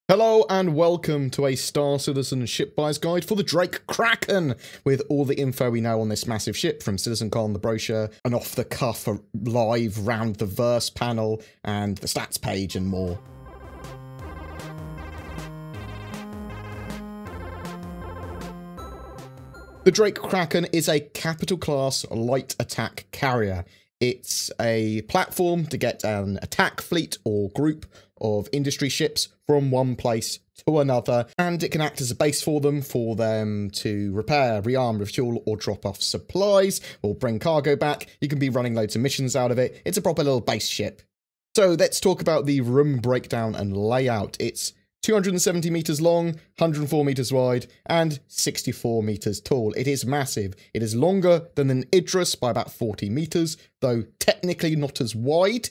Hello and welcome to a Star Citizen ship buyer's guide for the Drake Kraken, with all the info we know on this massive ship from CitizenCon, the brochure, an off-the-cuff live round the verse panel, and the stats page and more. The Drake Kraken is a capital class light attack carrier. It's a platform to get an attack fleet or group of industry ships from one place to another, and it can act as a base for them to repair, rearm, refuel, or drop off supplies, or bring cargo back. You can be running loads of missions out of it. It's a proper little base ship. So let's talk about the room breakdown and layout. It's 270 meters long, 104 meters wide, and 64 meters tall. It is massive. It is longer than an Idris by about 40 meters, though technically not as wide.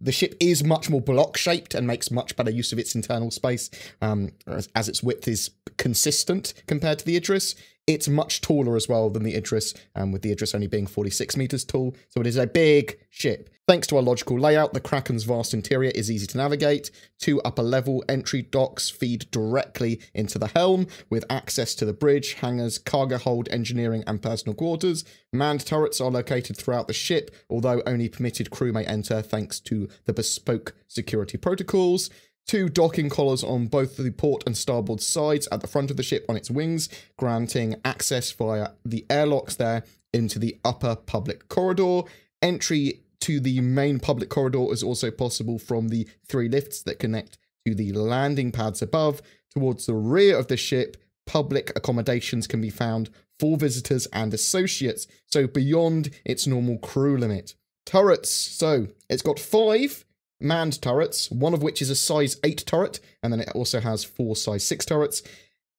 The ship is much more block-shaped and makes much better use of its internal space, as its width is consistent compared to the Idris. It's much taller as well than the Idris, with the Idris only being 46 meters tall, so it is a big ship. Thanks to our logical layout, the Kraken's vast interior is easy to navigate. 2 upper-level entry docks feed directly into the helm, with access to the bridge, hangars, cargo hold, engineering, and personal quarters. Manned turrets are located throughout the ship, although only permitted crew may enter thanks to the bespoke security protocols. 2 docking collars on both the port and starboard sides at the front of the ship on its wings, granting access via the airlocks there into the upper public corridor. Entry to the main public corridor is also possible from the 3 lifts that connect to the landing pads above. Towards the rear of the ship, public accommodations can be found for visitors and associates, so beyond its normal crew limit. Turrets. So it's got 5 manned turrets, one of which is a size 8 turret, and then it also has 4 size 6 turrets.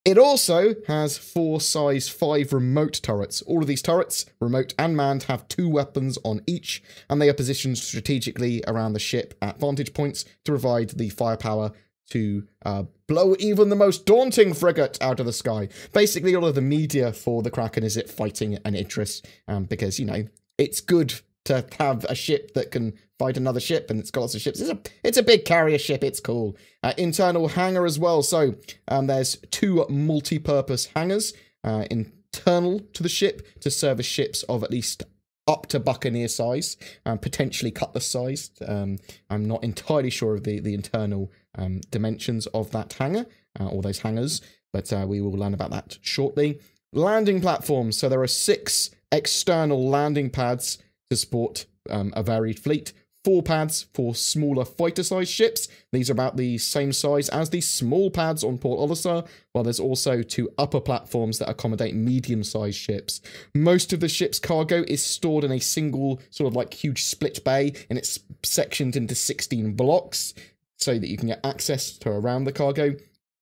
It also has 4 size 5 remote turrets. All of these turrets, remote and manned, have 2 weapons on each, and they are positioned strategically around the ship at vantage points to provide the firepower to blow even the most daunting frigate out of the sky. Basically, all of the media for the Kraken is it fighting an Idris, because, you know, it's good to have a ship that can fight another ship, and it's got lots of ships. It's a big carrier ship. It's cool. Internal hangar as well. So there's 2 multi-purpose hangars internal to the ship to service ships of at least up to Buccaneer size, potentially Cutlass size. I'm not entirely sure of the internal dimensions of that hangar, or those hangars, but we will learn about that shortly. Landing platforms. So there are 6 external landing pads to support a varied fleet. 4 pads for smaller fighter-sized ships. These are about the same size as the small pads on Port Olisar, while there's also 2 upper platforms that accommodate medium-sized ships. Most of the ship's cargo is stored in a single sort of like huge split bay, and it's sectioned into 16 blocks so that you can get access to around the cargo.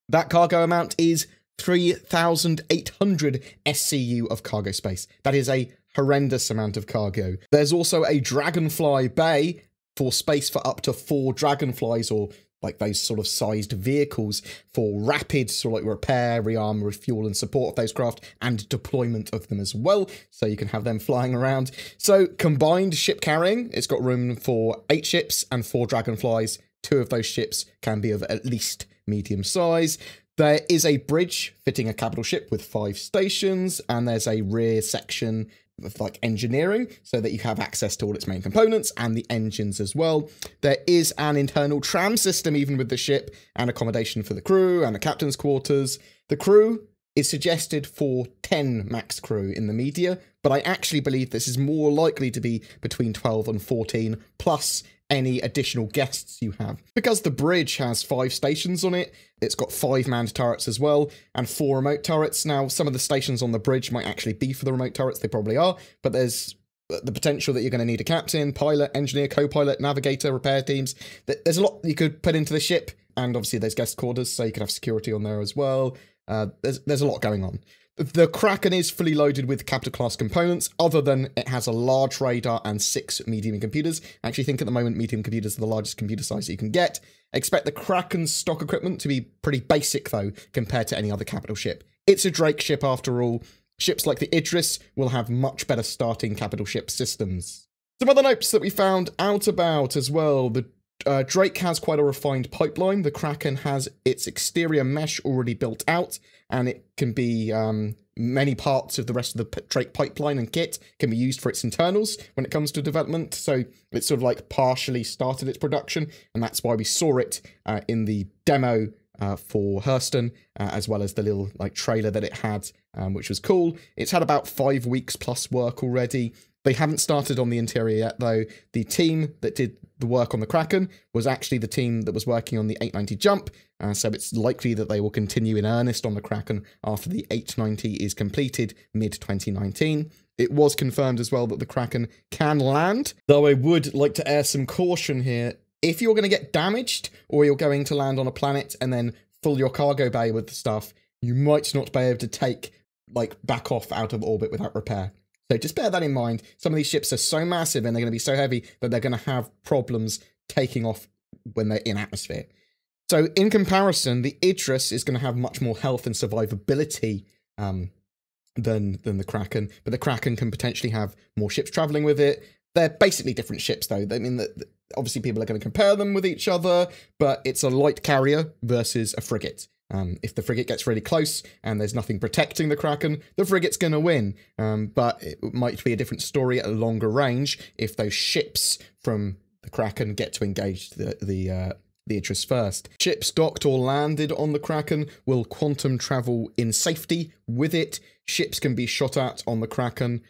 That cargo amount is 3,800 SCU of cargo space. That is a horrendous amount of cargo. There's also a Dragonfly bay for space for up to 4 Dragonflies, or like those sort of sized vehicles for rapid sort of like repair, rearm, refuel, and support of those craft, and deployment of them as well, so you can have them flying around. So combined ship carrying, it's got room for 8 ships and 4 Dragonflies. 2 of those ships can be of at least medium size. There is a bridge fitting a capital ship with 5 stations, and there's a rear section of like engineering so that you have access to all its main components and the engines as well. There is an internal tram system even with the ship, and accommodation for the crew and the captain's quarters. The crew is suggested for 10 max crew in the media, but I actually believe this is more likely to be between 12 and 14, plus any additional guests you have. Because the bridge has 5 stations on it, it's got 5 manned turrets as well, and 4 remote turrets. Now, some of the stations on the bridge might actually be for the remote turrets, they probably are, but there's the potential that you're going to need a captain, pilot, engineer, co-pilot, navigator, repair teams. There's a lot you could put into the ship, and obviously there's guest quarters, so you could have security on there as well. There's a lot going on. The Kraken is fully loaded with capital class components, other than it has a large radar and 6 medium computers. I actually think at the moment medium computers are the largest computer size that you can get. Expect the Kraken's stock equipment to be pretty basic though, compared to any other capital ship. It's a Drake ship after all. Ships like the Idris will have much better starting capital ship systems. Some other notes that we found out about as well. The Drake has quite a refined pipeline. The Kraken has its exterior mesh already built out, and it can be many parts of the rest of the Drake pipeline and kit can be used for its internals when it comes to development. So it's sort of like partially started its production, and that's why we saw it in the demo for Hurston, as well as the little like trailer that it had, which was cool. It's had about 5 weeks plus work already. They haven't started on the interior yet, though. The team that did the work on the Kraken was actually the team that was working on the 890 jump, so it's likely that they will continue in earnest on the Kraken after the 890 is completed mid-2019. It was confirmed as well that the Kraken can land, though I would like to air some caution here. If you're going to get damaged, or you're going to land on a planet and then fill your cargo bay with stuff, you might not be able to take, like, back off out of orbit without repair. So just bear that in mind. Some of these ships are so massive and they're going to be so heavy that they're going to have problems taking off when they're in atmosphere. So in comparison, the Idris is going to have much more health and survivability than the Kraken, but the Kraken can potentially have more ships traveling with it. They're basically different ships, though. I mean, that obviously people are going to compare them with each other, but it's a light carrier versus a frigate. If the frigate gets really close and there's nothing protecting the Kraken, the frigate's going to win. But it might be a different story at a longer range if those ships from the Kraken get to engage the Idris first. Ships docked or landed on the Kraken will quantum travel in safety with it. Ships can be shot at on the Kraken.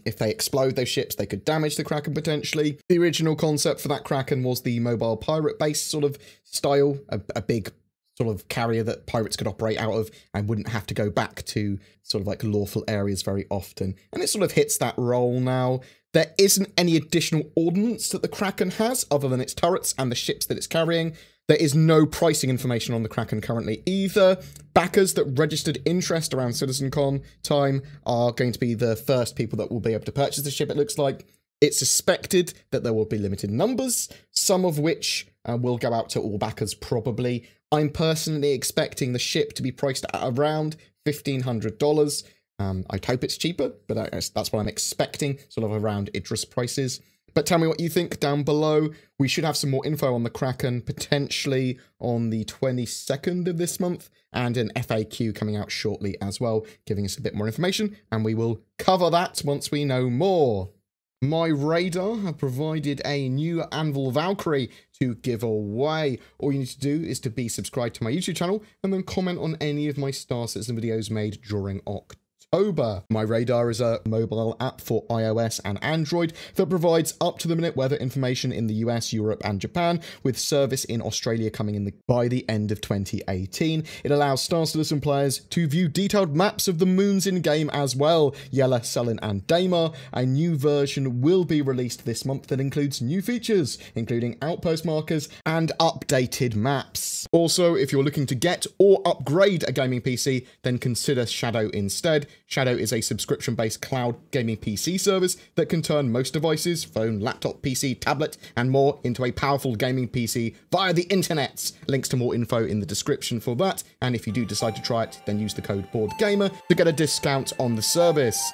If they explode those ships, they could damage the Kraken potentially. The original concept for that Kraken was the mobile pirate base sort of style, a big sort of carrier that pirates could operate out of and wouldn't have to go back to sort of like lawful areas very often. And it sort of hits that role now. There isn't any additional ordnance that the Kraken has other than its turrets and the ships that it's carrying. There is no pricing information on the Kraken currently either. Backers that registered interest around CitizenCon time are going to be the first people that will be able to purchase the ship, it looks like. It's suspected that there will be limited numbers, some of which will go out to all backers probably. I'm personally expecting the ship to be priced at around $1,500. I'd hope it's cheaper, but that's what I'm expecting, sort of around Idris prices. But tell me what you think down below. We should have some more info on the Kraken potentially on the 22nd of this month, and an FAQ coming out shortly as well, giving us a bit more information, and we will cover that once we know more. My radar have provided a new Anvil Valkyrie to give away. All you need to do is to be subscribed to my YouTube channel and then comment on any of my Star Citizen videos made during October. My Radar is a mobile app for iOS and Android that provides up-to-the-minute weather information in the US, Europe, and Japan, with service in Australia coming in by the end of 2018. It allows Star Citizen players to view detailed maps of the moons in-game as well, Yela, Selin, and Daymar. A new version will be released this month that includes new features, including outpost markers and updated maps. Also, if you're looking to get or upgrade a gaming PC, then consider Shadow instead. Shadow is a subscription-based cloud gaming PC service that can turn most devices, phone, laptop, PC, tablet, and more into a powerful gaming PC via the internet. Links to more info in the description for that, and if you do decide to try it, then use the code BoredGamer to get a discount on the service.